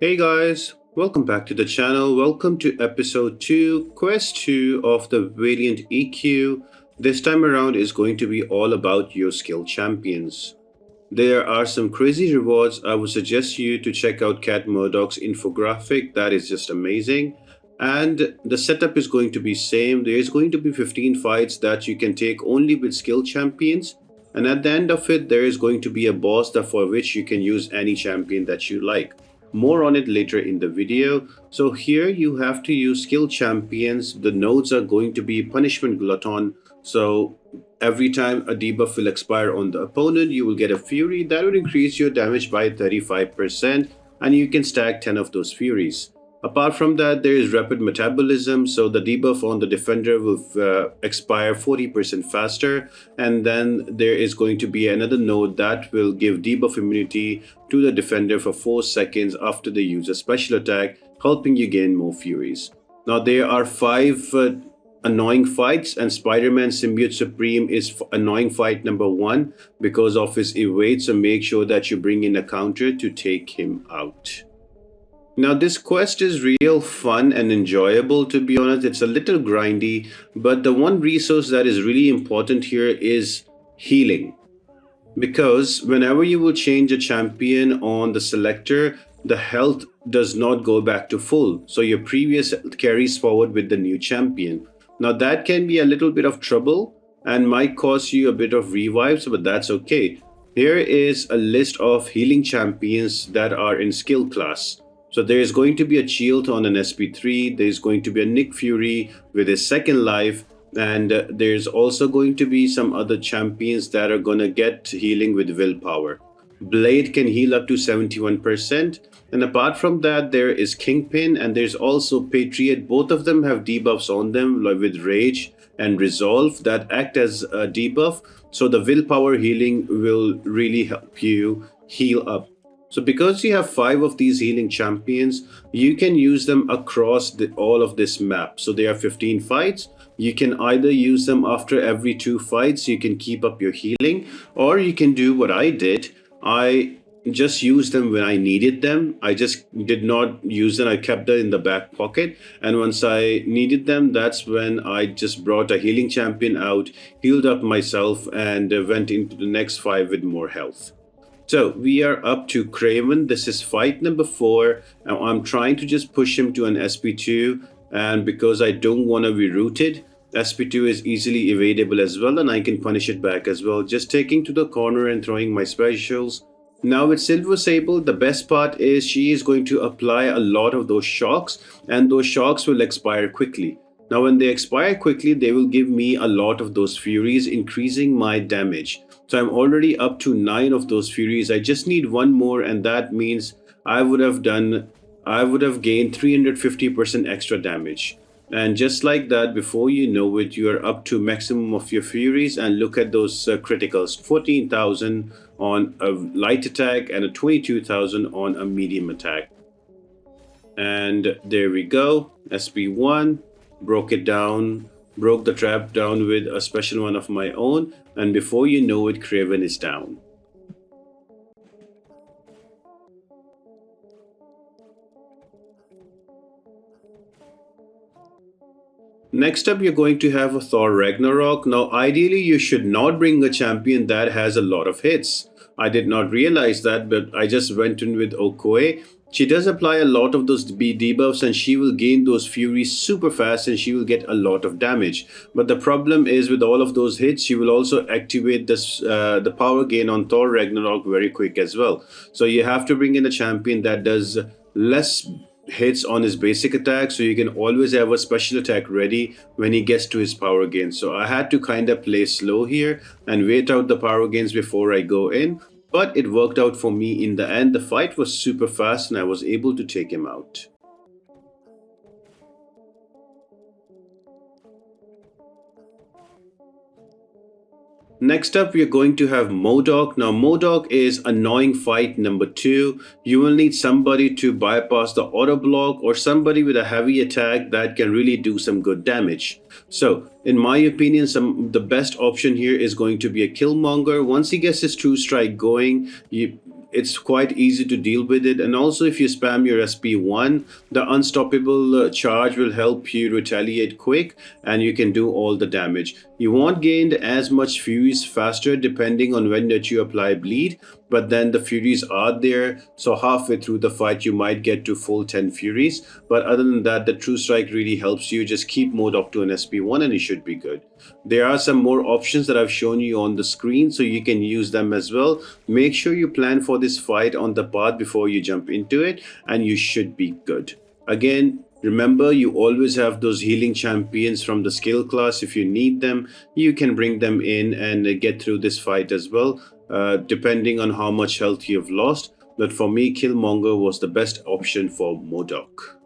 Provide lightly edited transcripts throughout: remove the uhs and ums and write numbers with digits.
Hey guys, welcome back to the channel. Welcome to episode 2, quest 2 of the Valiant EQ. This time around is going to be all about your skill champions. There are some crazy rewards. I would suggest you to check out Cat M.O.D.O.K's infographic. That is just amazing. And the setup is going to be same. There is going to be 15 fights that you can take only with skill champions. And at the end of it, there is going to be a boss for which you can use any champion that you like. More on it later in the video. So here you have to use skill champions. The nodes are going to be punishment glutton. So every time a debuff will expire on the opponent, you will get a fury that will increase your damage by 35%, and you can stack 10 of those furies. Apart from that, there is rapid metabolism, so the debuff on the defender will expire 40% faster, and then there is going to be another node that will give debuff immunity to the defender for 4 seconds after they use a special attack, helping you gain more furies. Now there are 5 annoying fights, and Spiderman Symbiote Supreme is annoying fight number 1 because of his evade, so make sure that you bring in a counter to take him out. Now this quest is real fun and enjoyable, to be honest. It's a little grindy, but the one resource that is really important here is healing. Because whenever you will change a champion on the selector, the health does not go back to full. So your previous health carries forward with the new champion. Now that can be a little bit of trouble and might cost you a bit of revives, but that's okay. Here is a list of healing champions that are in skill class. So there is going to be a Shield on an SP3, there is going to be a Nick Fury with his second life, and there's also going to be some other champions that are going to get healing with willpower. Blade can heal up to 71%, and apart from that there is Kingpin and there's also Patriot. Both of them have debuffs on them with Rage and Resolve that act as a debuff, so the willpower healing will really help you heal up. So because you have 5 of these healing champions, you can use them across all of this map. So there are 15 fights. You can either use them after every 2 fights, you can keep up your healing, or you can do what I did. I just used them when I needed them. I just did not use them. I kept them in the back pocket. And once I needed them, that's when I just brought a healing champion out, healed up myself, and went into the next 5 with more health. So we are up to Kraven. This is fight number 4. Now I'm trying to just push him to an SP2, and because I don't want to be rooted, SP2 is easily evadable as well, and I can punish it back as well, just taking to the corner and throwing my specials. Now with Silver Sable, the best part is she is going to apply a lot of those shocks, and those shocks will expire quickly. Now when they expire quickly, they will give me a lot of those furies, increasing my damage. So I'm already up to 9 of those furies. I just need 1 more, and that means I would have gained 350% extra damage. And just like that, before you know it, you are up to maximum of your furies. And look at those criticals, 14,000 on a light attack and a 22,000 on a medium attack. And there we go, SP1, broke it down. Broke the trap down with a special one of my own, and before you know it, Kraven is down. Next up, you're going to have a Thor Ragnarök. Now ideally you should not bring a champion that has a lot of hits. I did not realize that, but I just went in with M.O.D.O.K. She does apply a lot of those debuffs, and she will gain those furies super fast, and she will get a lot of damage. But the problem is with all of those hits, she will also activate this the power gain on Thor Ragnarök very quick as well. So you have to bring in a champion that does less hits on his basic attack, so you can always have a special attack ready when he gets to his power gain. So I had to kind of play slow here and wait out the power gains before I go in. But it worked out for me in the end. The fight was super fast and I was able to take him out. Next up, we are going to have M.O.D.O.K. Now M.O.D.O.K is annoying fight number 2. You will need somebody to bypass the auto block or somebody with a heavy attack that can really do some good damage. So in my opinion, the best option here is going to be a Killmonger. Once he gets his true strike going, it's quite easy to deal with it. And also, if you spam your SP1, the unstoppable charge will help you retaliate quick, and you can do all the damage. You won't gain as much furies faster depending on when that you apply bleed, but then the furies are there, so halfway through the fight you might get to full 10 furies. But other than that, the true strike really helps you. Just keep M.O.D.O.K to an SP1 and you should be good. There are some more options that I've shown you on the screen, so you can use them as well. Make sure you plan for this fight on the path before you jump into it, and you should be good. Again, remember, you always have those healing champions from the skill class. If you need them, you can bring them in and get through this fight as well, depending on how much health you've lost. But for me, Killmonger was the best option for M.O.D.O.K.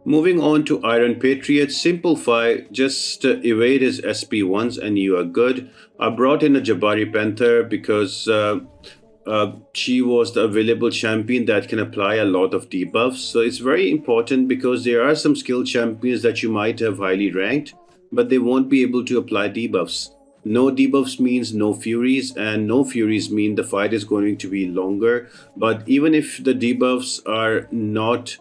Moving on to Iron Patriot, simple fight, just evade his SP1s and you are good. I brought in a Jabari Panther because she was the available champion that can apply a lot of debuffs. So it's very important because there are some skill champions that you might have highly ranked, but they won't be able to apply debuffs. No debuffs means no furies, and no furies mean the fight is going to be longer. But even if the debuffs are not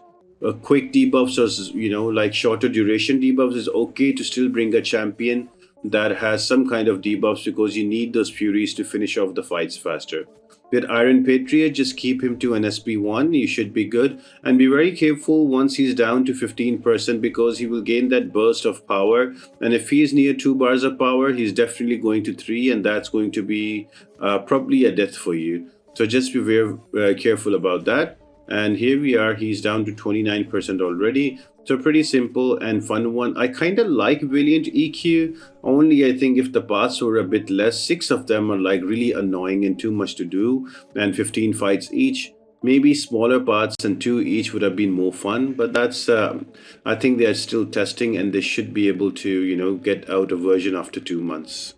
quick debuffs, or like shorter duration debuffs, is okay to still bring a champion that has some kind of debuffs, because you need those furies to finish off the fights faster. With Iron Patriot, just keep him to an SP1, you should be good. And be very careful once he's down to 15%, because he will gain that burst of power. And if he's near 2 bars of power, he's definitely going to 3, and that's going to be probably a death for you. So just be very careful about that. And here we are, he's down to 29% already. So pretty simple and fun one. I kind of like Valiant EQ, only I think if the paths were a bit less. 6 of them are like really annoying and too much to do, and 15 fights each. Maybe smaller paths and 2 each would have been more fun, but that's, I think they are still testing, and they should be able to, get out a version after 2 months.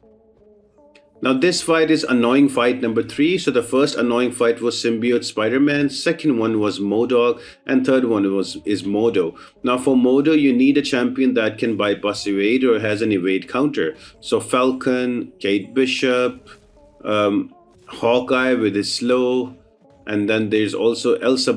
Now this fight is annoying fight number 3. So the first annoying fight was Symbiote Spiderman, second one was M.O.D.O.K, and third one is Mordo. Now for Mordo, you need a champion that can bypass evade or has an evade counter. So Falcon, Kate Bishop, Hawkeye with his slow, and then there's also Elsa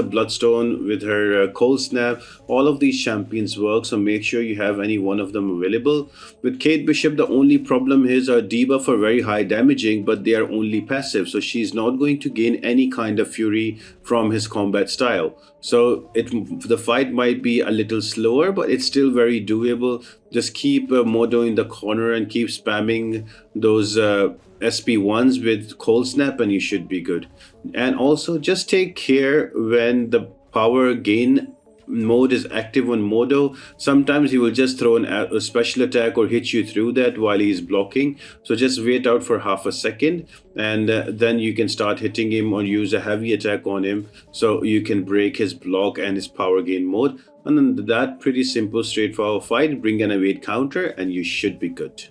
Bloodstone with her Cold Snap. All of these champions work, so make sure you have any one of them available. With Kate Bishop, the only problem is her debuff are very high damaging, but they are only passive, so she's not going to gain any kind of fury from his combat style. So the fight might be a little slower, but it's still very doable. Just keep M.O.D.O. in the corner and keep spamming those SP1s with Cold Snap, and you should be good. And also just take care when the power gain mode is active on M.O.D.O. Sometimes he will just throw a special attack or hit you through that while he's blocking. So just wait out for half a second, and then you can start hitting him or use a heavy attack on him, so you can break his block and his power gain mode. And then that pretty simple straightforward fight, bring an evade counter and you should be good.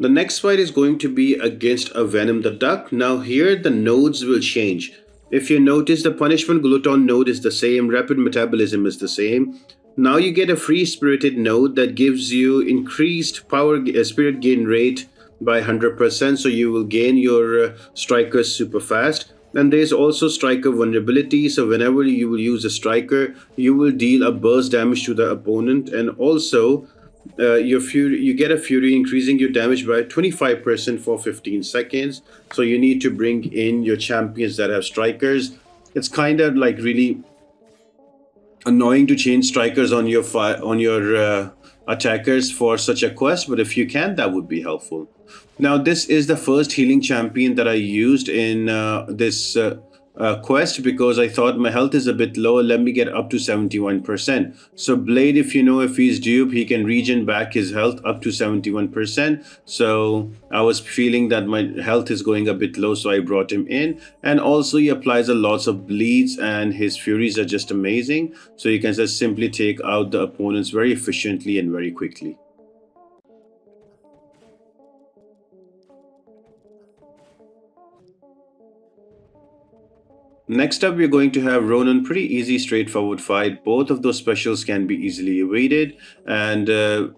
The next fight is going to be against a Venom the Duck. Now here the nodes will change. If you notice, the punishment gluton node is the same, rapid metabolism is the same. Now you get a free spirited node that gives you increased power spirit gain rate by 100%, so you will gain your strikers super fast. And there's also striker vulnerability, so whenever you will use a striker, you will deal a burst damage to the opponent, and also you get a fury increasing your damage by 25% for 15 seconds. So you need to bring in your champions that have strikers. It's kind of like really annoying to change strikers on your attackers for such a quest, but if you can, that would be helpful. Now this is the first healing champion that I used in this quest, because I thought my health is a bit low. Let me get up to 71%. So Blade, if he's dupe, he can regen back his health up to 71%. So I was feeling that my health is going a bit low, so I brought him in. And also he applies a lots of bleeds, and his furies are just amazing. So you can just simply take out the opponents very efficiently and very quickly. Next up, we're going to have Ronan. Pretty easy, straightforward fight. Both of those specials can be easily evaded. And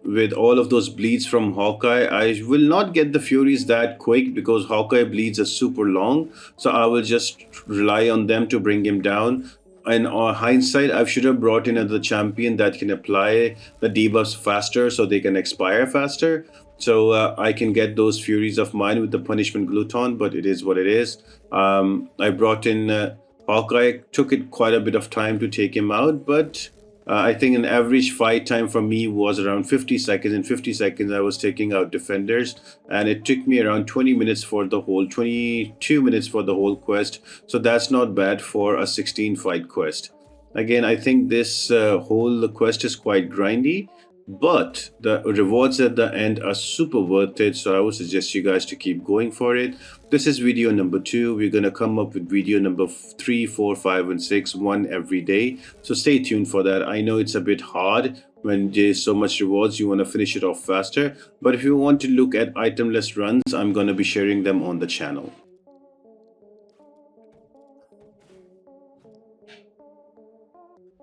with all of those bleeds from Hawkeye, I will not get the Furies that quick because Hawkeye bleeds are super long. So I will just rely on them to bring him down. In hindsight, I should have brought in another champion that can apply the debuffs faster so they can expire faster. So I can get those Furies of mine with the Punishment Gluton, but it is what it is. I brought in Hawkeye. Took it quite a bit of time to take him out, but I think an average fight time for me was around 50 seconds. In 50 seconds, I was taking out defenders, and it took me around 20 minutes for the whole, 22 minutes for the whole quest. So that's not bad for a 16 fight quest. Again, I think this whole quest is quite grindy, but the rewards at the end are super worth it. So I would suggest you guys to keep going for it. This is video number 2. We're going to come up with video number 3, 4, 5, and 6, one every day. So stay tuned for that. I know it's a bit hard when there's so much rewards, you want to finish it off faster. But if you want to look at itemless runs, I'm going to be sharing them on the channel.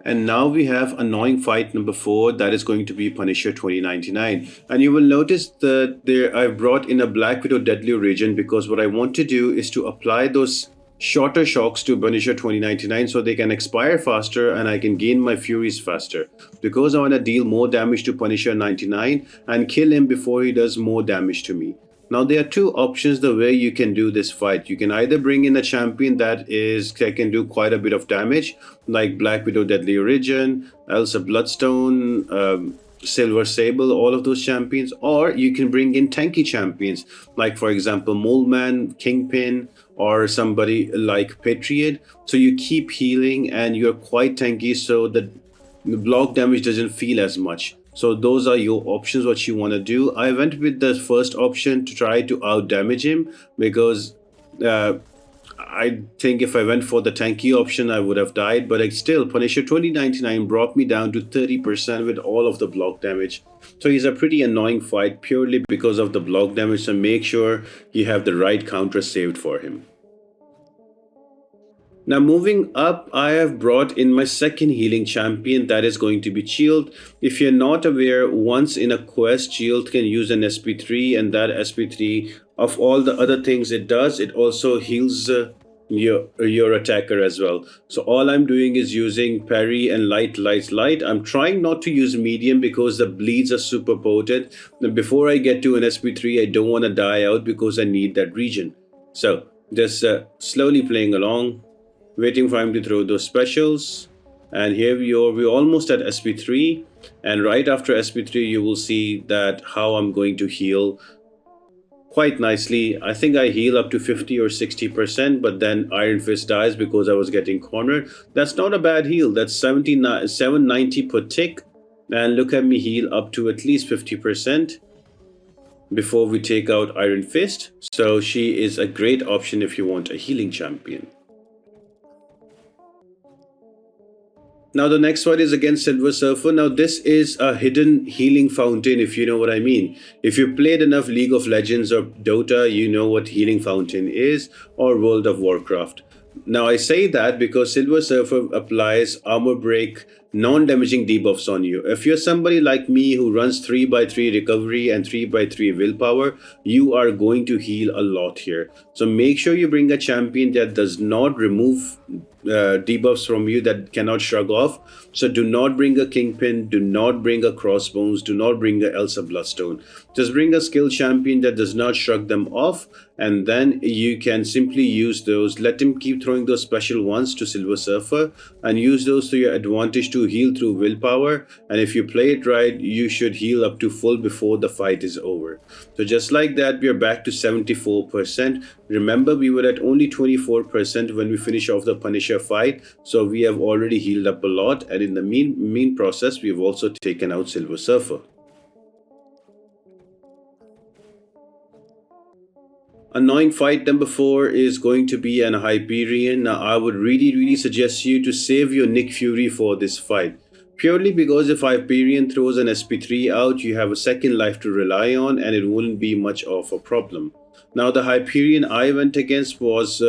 And now we have annoying fight number 4, that is going to be Punisher 2099. And you will notice that there I brought in a Black Widow Deadly Region because what I want to do is to apply those shorter shocks to Punisher 2099 so they can expire faster and I can gain my Furies faster. Because I want to deal more damage to Punisher 99 and kill him before he does more damage to me. Now there are two options the way you can do this fight. You can either bring in a champion that can do quite a bit of damage, like Black Widow Deadly Origin, Elsa Bloodstone, Silver Sable, all of those champions, or you can bring in tanky champions, like for example Mole Man, Kingpin, or somebody like Patriot. So you keep healing and you're quite tanky so that the block damage doesn't feel as much. So those are your options, what you want to do. I went with the first option to try to out damage him because I think if I went for the tanky option, I would have died. But still, Punisher 2099 brought me down to 30% with all of the block damage. So he's a pretty annoying fight purely because of the block damage. So make sure you have the right counter saved for him. Now moving up, I have brought in my second healing champion, that is going to be Shield. If you're not aware, once in a quest, Shield can use an SP3, and that SP3, of all the other things it does, it also heals your attacker as well. So all I'm doing is using parry and light. I'm trying not to use medium because the bleeds are super potent. And before I get to an SP3, I don't want to die out because I need that region. So just slowly playing along, waiting for him to throw those specials. And here we're almost at SP3, and right after SP3 you will see that how I'm going to heal quite nicely. I think I heal up to 50 or 60%, but then Ironfist dies because I was getting cornered. That's not a bad heal. That's 790 per tick, and look at me heal up to at least 50% before we take out Ironfist. So she is a great option if you want a healing champion. Now the next one is against Silver Surfer. Now this is a hidden healing fountain, if you know what I mean. If you played enough League of Legends or Dota, you know what healing fountain is, or World of Warcraft. Now I say that because Silver Surfer applies armor break, non-damaging debuffs on you. If you're somebody like me who runs 3x3 recovery and 3x3 willpower, you are going to heal a lot here. So make sure you bring a champion that does not remove debuffs from you, that cannot shrug off. So do not bring a Kingpin, do not bring a Crossbones, do not bring a Elsa Bloodstone. Just bring a skill champion that does not shrug them off, and then you can simply use those. Let him keep throwing those special ones to Silver Surfer and use those to your advantage to heal through willpower. And if you play it right, you should heal up to full before the fight is over. So just like that, we are back to 74%. Remember, we were at only 24% when we finish off the Punisher fight, so we have already healed up a lot, and in the mean process, we've also taken out Silver Surfer. Annoying fight number 4 is going to be an Hyperion. Now, I would really suggest you to save your Nick Fury for this fight. Purely because if Hyperion throws an SP3 out, you have a second life to rely on and it wouldn't be much of a problem. Now the Hyperion I went against was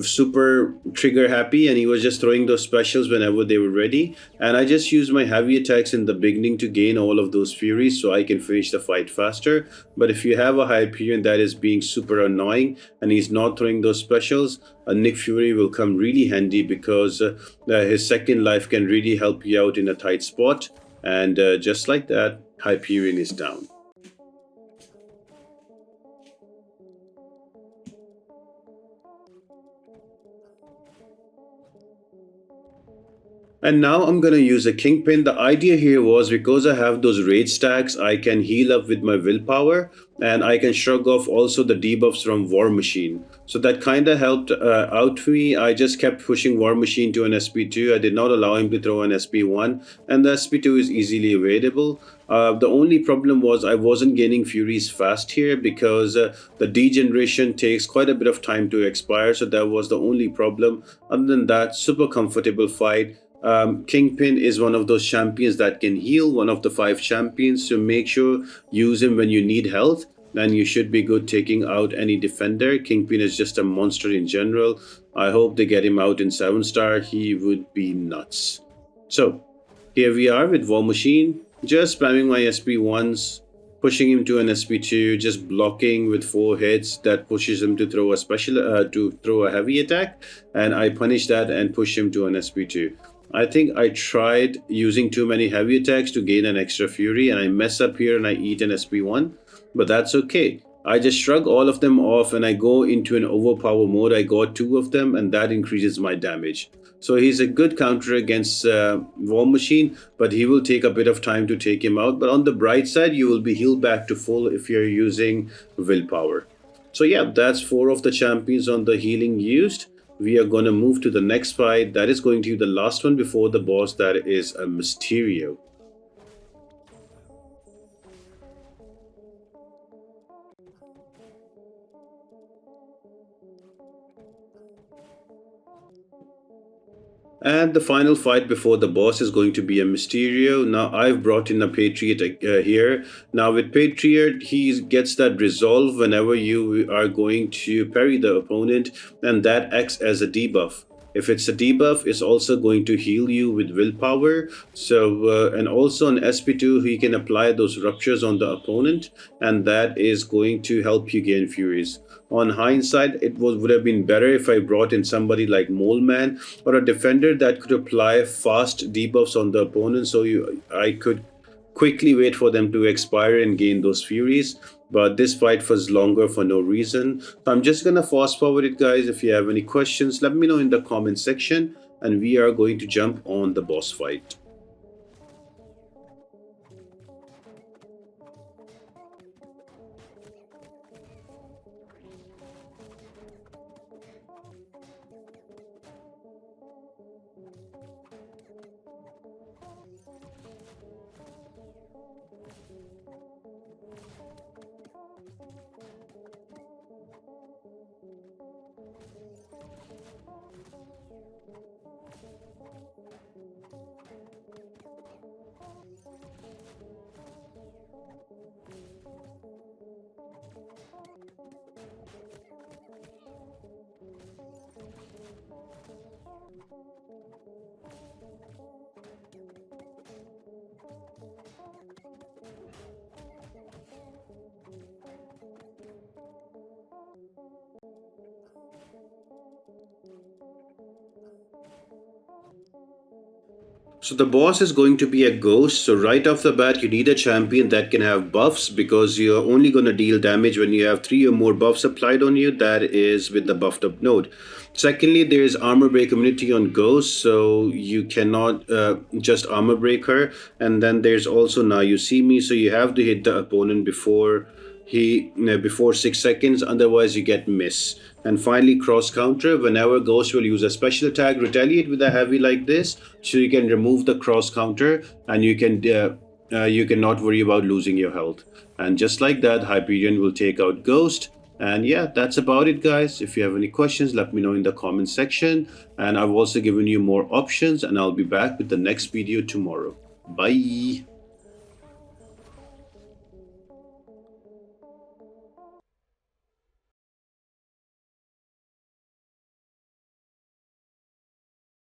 super trigger happy, and he was just throwing those specials whenever they were ready. And I just used my heavy attacks in the beginning to gain all of those furies so I can finish the fight faster. But if you have a Hyperion that is being super annoying and he's not throwing those specials, a Nick Fury will come really handy, because his second life can really help you out in a tight spot. And just like that, Hyperion is down. And now I'm gonna use a Kingpin. The idea here was, because I have those rage stacks, I can heal up with my willpower, and I can shrug off also the debuffs from War Machine. So that kinda helped out for me. I just kept pushing War Machine to an SP2. I did not allow him to throw an SP1, and the SP2 is easily evadable. The only problem was I wasn't gaining Furies fast here, because the degeneration takes quite a bit of time to expire, so that was the only problem. Other than that, super comfortable fight. Kingpin is one of those champions that can heal, one of the 5 champions, so make sure use him when you need health, and you should be good taking out any defender. Kingpin is just a monster in general. I hope they get him out in 7-star. He would be nuts. So here we are with War Machine, just spamming my SP1s, pushing him to an SP2, just blocking with 4 hits. That pushes him to throw a a heavy attack, and I punish that and push him to an SP2. I think I tried using too many heavy attacks to gain an extra fury, and I mess up here and I eat an SP1, but that's okay. I just shrug all of them off and I go into an overpower mode. I got 2 of them, and that increases my damage. So he's a good counter against War Machine, but he will take a bit of time to take him out. But on the bright side, you will be healed back to full if you're using willpower. So yeah, that's 4 of the champions on the healing used. We are going to move to the next fight. That is going to be the last one before the boss. That is a Mysterio. And the final fight before the boss is going to be a Mysterio. Now I've brought in a Patriot here. Now with Patriot, he gets that resolve whenever you are going to parry the opponent, and that acts as a debuff. If it's a debuff, it's also going to heal you with willpower. So and also on SP2, he can apply those ruptures on the opponent, and that is going to help you gain furies. On hindsight, it would have been better if I brought in somebody like Mole Man, or a defender that could apply fast debuffs on the opponent, so I could quickly wait for them to expire and gain those furies. But this fight was longer for no reason. So I'm just gonna fast forward it, guys. If you have any questions, let me know in the comment section, and we are going to jump on the boss fight. So the boss is going to be a ghost. So right off the bat, you need a champion that can have buffs, because you're only going to deal damage when you have 3 or more buffs applied on you. That is with the buffed up node. Secondly, there is armor break immunity on ghost, so you cannot just armor break her. And then there's also Now You See Me, so you have to hit the opponent before 6 seconds, otherwise you get miss. And finally, cross counter. Whenever Ghost will use a special attack, retaliate with a heavy like this, so you can remove the cross counter, and you can not worry about losing your health. And just like that, Hyperion will take out Ghost. And yeah, that's about it, guys. If you have any questions, let me know in the comment section. And I've also given you more options, and I'll be back with the next video tomorrow. Bye.